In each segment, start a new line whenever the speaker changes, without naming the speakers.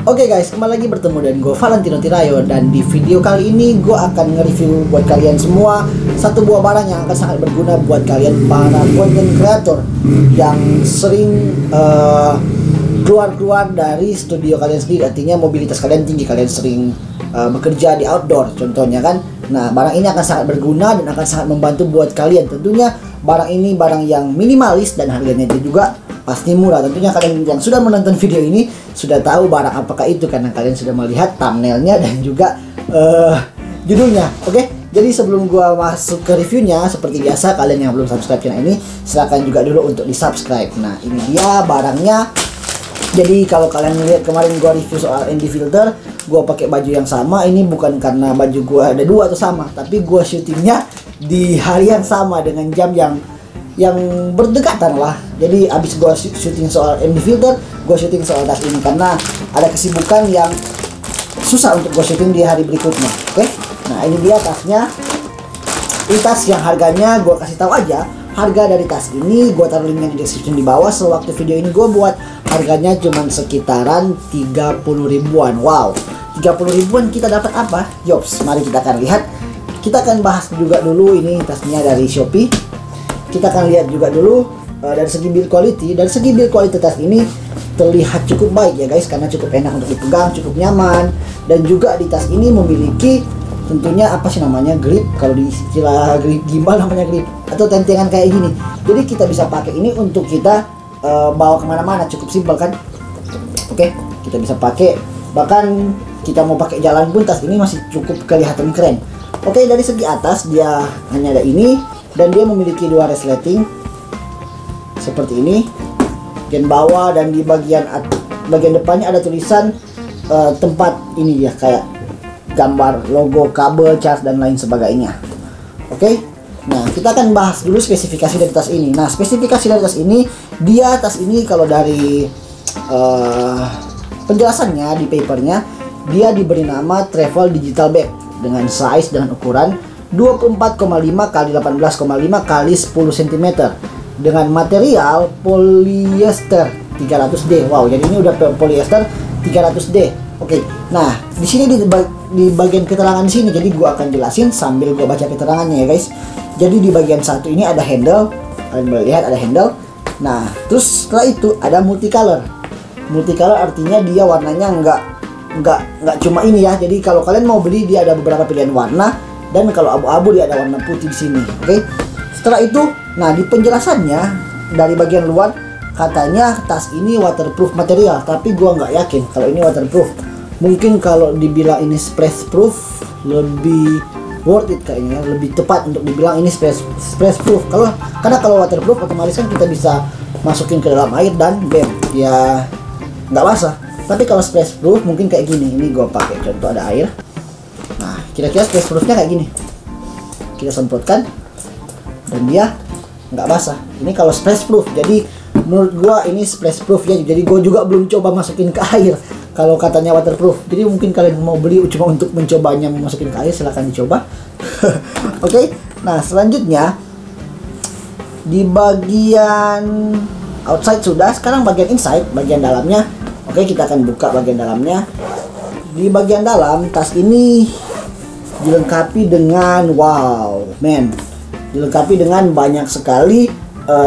Oke guys, kembali lagi bertemu dengan gue Valentino Tirayo. Dan di video kali ini gue akan nge-review buat kalian semua satu buah barang yang akan sangat berguna buat kalian para content creator yang sering keluar-keluar dari studio kalian sendiri. Artinya mobilitas kalian tinggi, kalian sering bekerja di outdoor contohnya kan. Nah, barang ini akan sangat berguna dan akan sangat membantu buat kalian. Tentunya barang ini barang yang minimalis dan harganya juga pasti murah. Tentunya kalian yang sudah menonton video ini sudah tahu barang apakah itu karena kalian sudah melihat thumbnailnya dan juga judulnya. Oke, jadi sebelum gua masuk ke reviewnya, seperti biasa kalian yang belum subscribe channel ini silahkan juga dulu untuk di subscribe. Nah, ini dia barangnya. Jadi kalau kalian lihat kemarin gua review soal ND filter, gua pakai baju yang sama. Ini bukan karena baju gua ada dua atau sama, tapi gua syutingnya di hari yang sama dengan jam yang berdekatan lah. Jadi abis gue syuting soal ND filter, gue syuting soal tas ini karena ada kesibukan yang susah untuk gue syuting di hari berikutnya. Oke, nah ini dia tasnya. Ini tas yang harganya gue kasih tahu aja. Harga dari tas ini gue taruh linknya di description di bawah. Sewaktu video ini gue buat, harganya cuma sekitaran 30 ribuan. Wow, 30 ribuan kita dapat apa? Yops, mari kita akan lihat. Kita akan bahas juga dulu ini tasnya dari Shopee. Kita akan lihat juga dulu dari segi build quality. Dari segi build quality tas ini terlihat cukup baik ya guys, karena cukup enak untuk dipegang, cukup nyaman. Dan juga di tas ini memiliki tentunya apa sih namanya, grip. Kalau di istilah grip gimbal namanya grip, atau tentengan kayak gini. Jadi kita bisa pakai ini untuk kita bawa kemana-mana, cukup simpel kan. Oke, kita bisa pakai, bahkan kita mau pakai jalan pun tas ini masih cukup kelihatan keren. Oke, dari segi atas dia hanya ada ini. Dan dia memiliki dua resleting seperti ini, bagian bawah, dan di bagian depannya ada tulisan tempat ini ya, kayak gambar logo, kabel, charge dan lain sebagainya. Oke, nah kita akan bahas dulu spesifikasi dari tas ini. Nah, spesifikasi dari tas ini, tas ini kalau dari penjelasannya di papernya, dia diberi nama travel digital bag dengan size dengan ukuran 24,5 x 18,5 x 10 cm dengan material polyester 300D. Wow, jadi ini udah polyester 300D. Oke. Nah, di sini di bagian keterangan di sini, jadi gua akan jelasin sambil gua baca keterangannya ya, guys. Jadi di bagian satu ini ada handle. Kalian boleh lihat ada handle. Nah, terus setelah itu ada multicolor. Multicolor artinya dia warnanya nggak cuma ini ya. Jadi kalau kalian mau beli, dia ada beberapa pilihan warna. Dan kalau abu-abu dia ada warna putih di sini. Oke. Setelah itu, nah di penjelasannya dari bagian luar katanya tas ini waterproof material, tapi gua nggak yakin kalau ini waterproof. Mungkin kalau dibilang ini splash proof lebih worth it kayaknya, lebih tepat untuk dibilang ini splash proof. Karena kalau waterproof otomatis kan kita bisa masukin ke dalam air dan bam, ya nggak basah. Tapi kalau splash proof mungkin kayak gini. Ini gua pakai contoh ada air. Nah, kira-kira splash proofnya kayak gini. Kita semprotkan dan dia nggak basah. Ini kalau splash proof. Jadi menurut gua ini splash proof ya. Jadi gua juga belum coba masukin ke air. Kalau katanya waterproof. Jadi mungkin kalian mau beli cuma untuk mencobanya masukin ke air, silahkan dicoba. Oke. Nah, selanjutnya di bagian outside sudah. Sekarang bagian inside, bagian dalamnya. Oke, kita akan buka bagian dalamnya. Di bagian dalam tas ini dilengkapi dengan dilengkapi dengan banyak sekali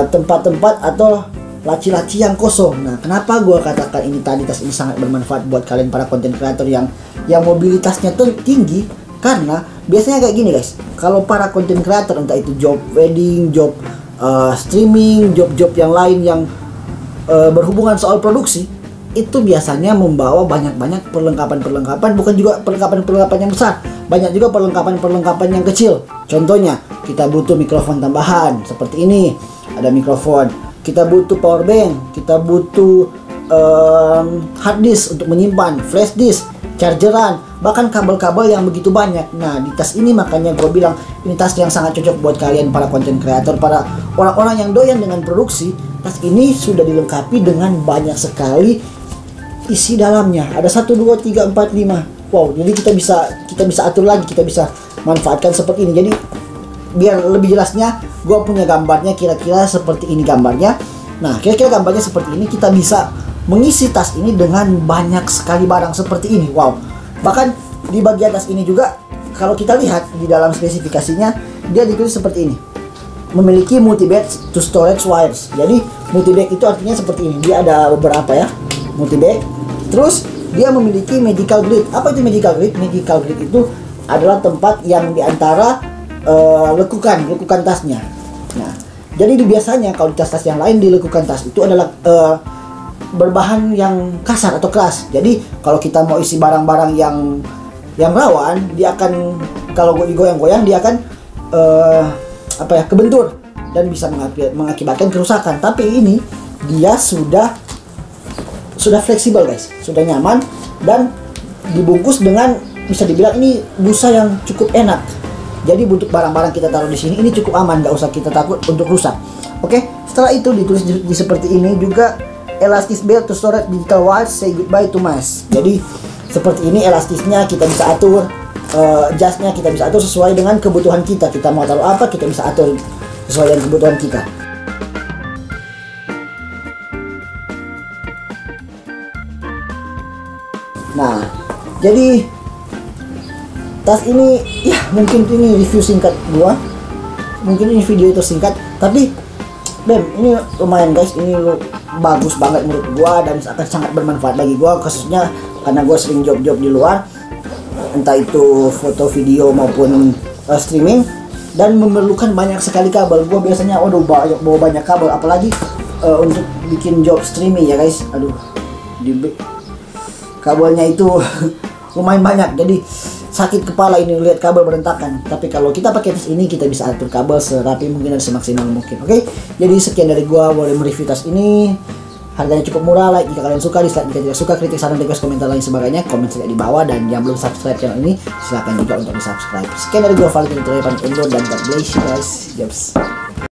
tempat-tempat atau laci-laci yang kosong. Nah, kenapa gua katakan ini tadi tas ini sangat bermanfaat buat kalian para content creator yang mobilitasnya tinggi? Karena biasanya kayak gini guys, kalau para content creator entah itu job wedding, job streaming, job-job yang lain yang berhubungan soal produksi, itu biasanya membawa banyak-banyak perlengkapan-perlengkapan, bukan juga perlengkapan-perlengkapan yang besar, banyak juga perlengkapan-perlengkapan yang kecil. Contohnya, kita butuh mikrofon tambahan seperti ini, ada mikrofon. Kita butuh power bank, kita butuh hard disk untuk menyimpan, flash disk, chargeran, bahkan kabel-kabel yang begitu banyak. Nah, di tas ini makanya gue bilang ini tas yang sangat cocok buat kalian para content creator, para orang-orang yang doyan dengan produksi. Tas ini sudah dilengkapi dengan banyak sekali isi dalamnya. Ada 1, 2, 3, 4, 5. Wow, jadi kita bisa atur lagi, kita bisa manfaatkan seperti ini. Jadi biar lebih jelasnya, gue punya gambarnya kira-kira seperti ini gambarnya. Nah, kira-kira gambarnya seperti ini. Kita bisa mengisi tas ini dengan banyak sekali barang seperti ini. Wow. Bahkan di bagian tas ini juga kalau kita lihat di dalam spesifikasinya dia ditulis seperti ini. Memiliki multi-bag to storage wires. Jadi multi-bag itu artinya seperti ini. Dia ada beberapa ya, multi-bag. Terus dia memiliki medical grade. Apa itu medical grade? Medical grade itu adalah tempat yang diantara lekukan tasnya. Nah, jadi biasanya kalau di tas-tas yang lain di lekukan tas itu adalah berbahan yang kasar atau keras. Jadi kalau kita mau isi barang-barang yang rawan, dia akan kalau digoyang-goyang dia akan kebentur dan bisa mengakibatkan kerusakan. Tapi ini dia sudah fleksibel guys, sudah nyaman dan dibungkus dengan bisa dibilang ini busa yang cukup enak. Jadi untuk barang-barang kita taruh di sini ini cukup aman, nggak usah kita takut untuk rusak. Oke, setelah itu ditulis di seperti ini juga elastis belt to storage digital wires, say goodbye to mess. Jadi seperti ini elastisnya kita bisa atur, jasnya kita bisa atur sesuai dengan kebutuhan kita. Kita mau taruh apa kita bisa atur sesuai dengan kebutuhan kita. Nah, jadi tas ini ya mungkin ini review singkat gua, mungkin ini video itu singkat, tapi Bem ini lumayan guys, ini bagus banget menurut gua dan akan sangat bermanfaat bagi gua, khususnya karena gua sering job-job di luar, entah itu foto, video maupun streaming, dan memerlukan banyak sekali kabel. Gua biasanya bawa banyak kabel, apalagi untuk bikin job streaming ya guys. Aduh, kabelnya itu lumayan banyak, jadi sakit kepala ini lihat kabel berantakan. Tapi kalau kita pakai tas ini kita bisa atur kabel serapi mungkin dan semaksimal mungkin. Oke, jadi sekian dari gua boleh mereview tas ini. Harganya cukup murah. Like jika kalian suka, dislike jika tidak suka, kritik, saran, request, komentar lain sebagainya komen saja di bawah. Dan yang belum subscribe channel ini silahkan juga untuk di subscribe. Sekian dari gua Valentino, dan God bless you guys.